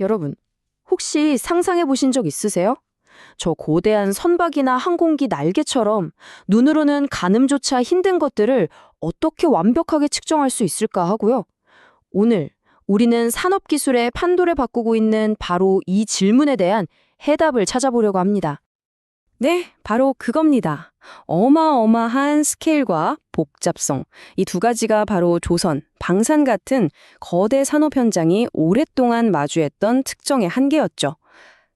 여러분, 혹시 상상해 보신 적 있으세요? 저 고대한 선박이나 항공기 날개처럼 눈으로는 가늠조차 힘든 것들을 어떻게 완벽하게 측정할 수 있을까 하고요. 오늘 우리는 산업기술의 판도를 바꾸고 있는 바로 이 질문에 대한 해답을 찾아보려고 합니다. 네, 바로 그겁니다. 어마어마한 스케일과 복잡성. 이 두 가지가 바로 조선, 방산 같은 거대 산업 현장이 오랫동안 마주했던 특정의 한계였죠.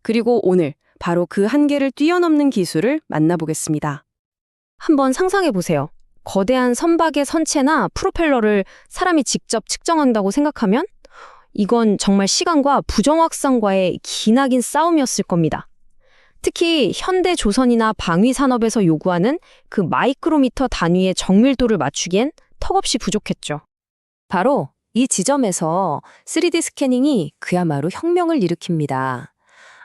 그리고 오늘 바로 그 한계를 뛰어넘는 기술을 만나보겠습니다. 한번 상상해 보세요. 거대한 선박의 선체나 프로펠러를 사람이 직접 측정한다고 생각하면 이건 정말 시간과 부정확성과의 기나긴 싸움이었을 겁니다. 특히 현대 조선이나 방위 산업에서 요구하는 그 마이크로미터 단위의 정밀도를 맞추기엔 턱없이 부족했죠. 바로 이 지점에서 3D 스캐닝이 그야말로 혁명을 일으킵니다.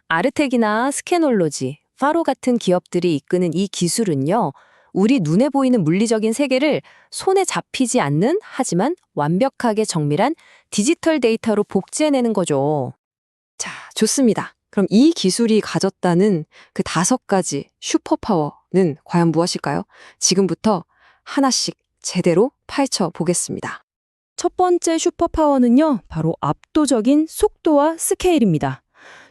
아르텍이나 스캐놀로지, 파로 같은 기업들이 이끄는 이 기술은요, 우리 눈에 보이는 물리적인 세계를 손에 잡히지 않는 하지만 완벽하게 정밀한 디지털 데이터로 복제해내는 거죠. 자, 좋습니다. 그럼 이 기술이 가졌다는 그 5가지 슈퍼파워는 과연 무엇일까요? 지금부터 하나씩 제대로 파헤쳐 보겠습니다. 첫 번째 슈퍼파워는요, 바로 압도적인 속도와 스케일입니다.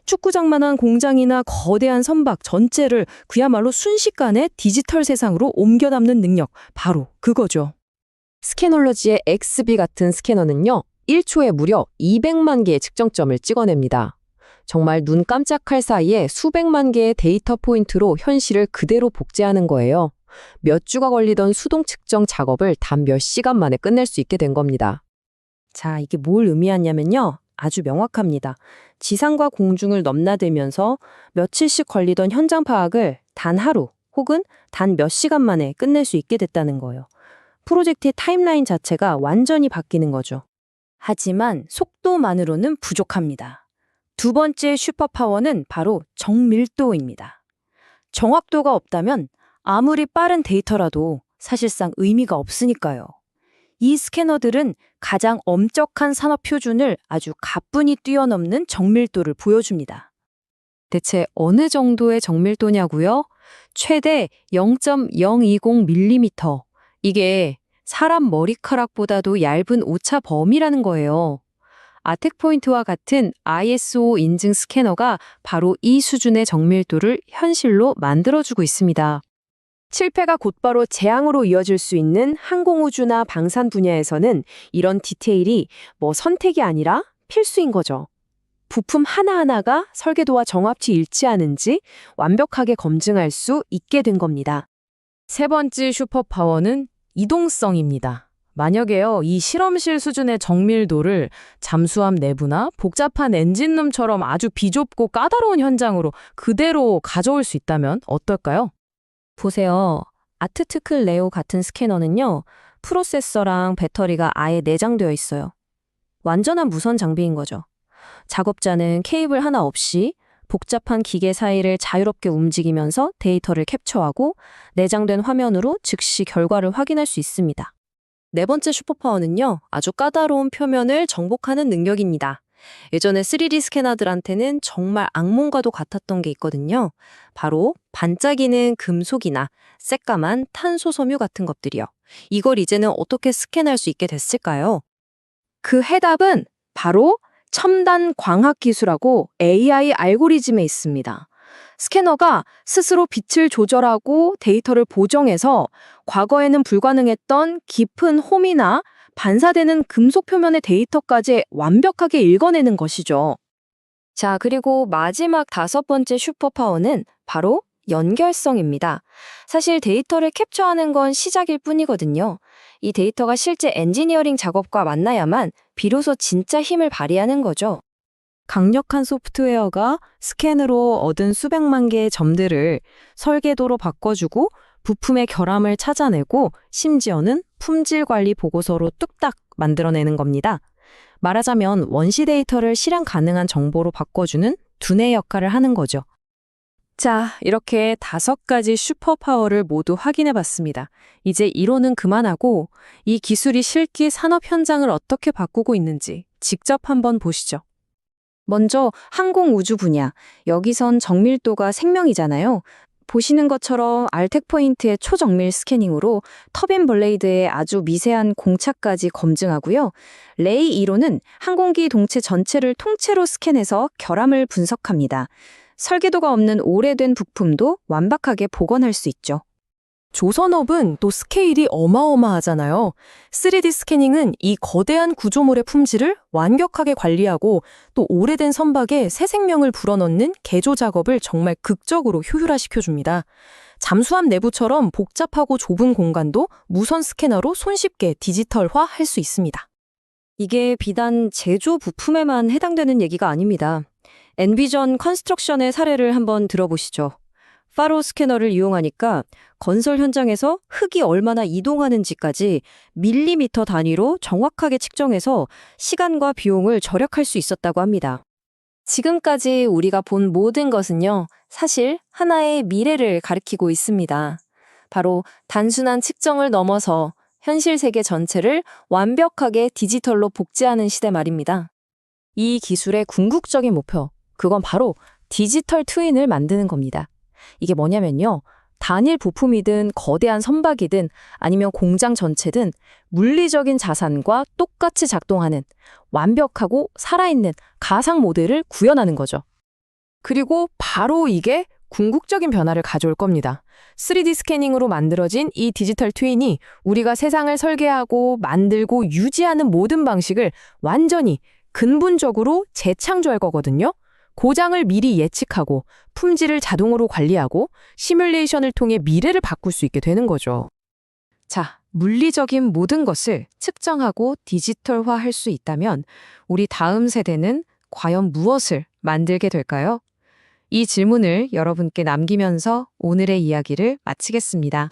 축구장만한 공장이나 거대한 선박 전체를 그야말로 순식간에 디지털 세상으로 옮겨 담는 능력, 바로 그거죠. 스캐놀러지의 XB 같은 스캐너는요, 1초에 무려 200만 개의 측정점을 찍어냅니다. 정말 눈 깜짝할 사이에 수백만 개의 데이터 포인트로 현실을 그대로 복제하는 거예요. 몇 주가 걸리던 수동 측정 작업을 단 몇 시간 만에 끝낼 수 있게 된 겁니다. 자, 이게 뭘 의미하냐면요. 아주 명확합니다. 지상과 공중을 넘나들면서 며칠씩 걸리던 현장 파악을 단 하루 혹은 단 몇 시간 만에 끝낼 수 있게 됐다는 거예요. 프로젝트의 타임라인 자체가 완전히 바뀌는 거죠. 하지만 속도만으로는 부족합니다. 두 번째 슈퍼파워는 바로 정밀도입니다. 정확도가 없다면 아무리 빠른 데이터라도 사실상 의미가 없으니까요. 이 스캐너들은 가장 엄격한 산업 표준을 아주 가뿐히 뛰어넘는 정밀도를 보여줍니다. 대체 어느 정도의 정밀도냐고요? 최대 0.020mm. 이게 사람 머리카락보다도 얇은 오차 범위라는 거예요. 아텍포인트와 같은 ISO 인증 스캐너가 바로 이 수준의 정밀도를 현실로 만들어주고 있습니다. 실패가 곧바로 재앙으로 이어질 수 있는 항공우주나 방산 분야에서는 이런 디테일이 선택이 아니라 필수인 거죠. 부품 하나하나가 설계도와 정확히 일치하는지 완벽하게 검증할 수 있게 된 겁니다. 세 번째 슈퍼파워는 이동성입니다. 만약에요, 이 실험실 수준의 정밀도를 잠수함 내부나 복잡한 엔진룸처럼 아주 비좁고 까다로운 현장으로 그대로 가져올 수 있다면 어떨까요? 보세요. 아트트클 레오 같은 스캐너는요, 프로세서랑 배터리가 아예 내장되어 있어요. 완전한 무선 장비인 거죠. 작업자는 케이블 하나 없이 복잡한 기계 사이를 자유롭게 움직이면서 데이터를 캡처하고 내장된 화면으로 즉시 결과를 확인할 수 있습니다. 네 번째 슈퍼파워는요, 아주 까다로운 표면을 정복하는 능력입니다. 예전에 3D 스캐너들한테는 정말 악몽과도 같았던 게 있거든요. 바로 반짝이는 금속이나 새까만 탄소 섬유 같은 것들이요. 이걸 이제는 어떻게 스캔할 수 있게 됐을까요? 그 해답은 바로 첨단 광학 기술하고 AI 알고리즘에 있습니다. 스캐너가 스스로 빛을 조절하고 데이터를 보정해서 과거에는 불가능했던 깊은 홈이나 반사되는 금속 표면의 데이터까지 완벽하게 읽어내는 것이죠. 자, 그리고 마지막 5번째 슈퍼파워는 바로 연결성입니다. 사실 데이터를 캡처하는 건 시작일 뿐이거든요. 이 데이터가 실제 엔지니어링 작업과 만나야만 비로소 진짜 힘을 발휘하는 거죠. 강력한 소프트웨어가 스캔으로 얻은 수백만 개의 점들을 설계도로 바꿔주고 부품의 결함을 찾아내고 심지어는 품질 관리 보고서로 뚝딱 만들어내는 겁니다. 말하자면 원시 데이터를 실행 가능한 정보로 바꿔주는 두뇌 역할을 하는 거죠. 자, 이렇게 5가지 슈퍼파워를 모두 확인해 봤습니다. 이제 이론은 그만하고 이 기술이 실기 산업 현장을 어떻게 바꾸고 있는지 직접 한번 보시죠. 먼저 항공우주 분야. 여기선 정밀도가 생명이잖아요. 보시는 것처럼 알텍 포인트의 초정밀 스캐닝으로 터빈 블레이드의 아주 미세한 공차까지 검증하고요. 레이 2로는 항공기 동체 전체를 통째로 스캔해서 결함을 분석합니다. 설계도가 없는 오래된 부품도 완벽하게 복원할 수 있죠. 조선업은 또 스케일이 어마어마하잖아요. 3D 스캐닝은 이 거대한 구조물의 품질을 완벽하게 관리하고 또 오래된 선박에 새 생명을 불어넣는 개조 작업을 정말 극적으로 효율화시켜줍니다. 잠수함 내부처럼 복잡하고 좁은 공간도 무선 스캐너로 손쉽게 디지털화할 수 있습니다. 이게 비단 제조 부품에만 해당되는 얘기가 아닙니다. 엔비전 컨스트럭션의 사례를 한번 들어보시죠. 파로 스캐너를 이용하니까 건설 현장에서 흙이 얼마나 이동하는지까지 밀리미터 단위로 정확하게 측정해서 시간과 비용을 절약할 수 있었다고 합니다. 지금까지 우리가 본 모든 것은요, 사실 하나의 미래를 가리키고 있습니다. 바로 단순한 측정을 넘어서 현실 세계 전체를 완벽하게 디지털로 복제하는 시대 말입니다. 이 기술의 궁극적인 목표, 그건 바로 디지털 트윈을 만드는 겁니다. 이게 뭐냐면요. 단일 부품이든 거대한 선박이든 아니면 공장 전체든 물리적인 자산과 똑같이 작동하는 완벽하고 살아있는 가상 모델을 구현하는 거죠. 그리고 바로 이게 궁극적인 변화를 가져올 겁니다. 3D 스캐닝으로 만들어진 이 디지털 트윈이 우리가 세상을 설계하고 만들고 유지하는 모든 방식을 완전히 근본적으로 재창조할 거거든요. 고장을 미리 예측하고 품질을 자동으로 관리하고 시뮬레이션을 통해 미래를 바꿀 수 있게 되는 거죠. 자, 물리적인 모든 것을 측정하고 디지털화할 수 있다면 우리 다음 세대는 과연 무엇을 만들게 될까요? 이 질문을 여러분께 남기면서 오늘의 이야기를 마치겠습니다.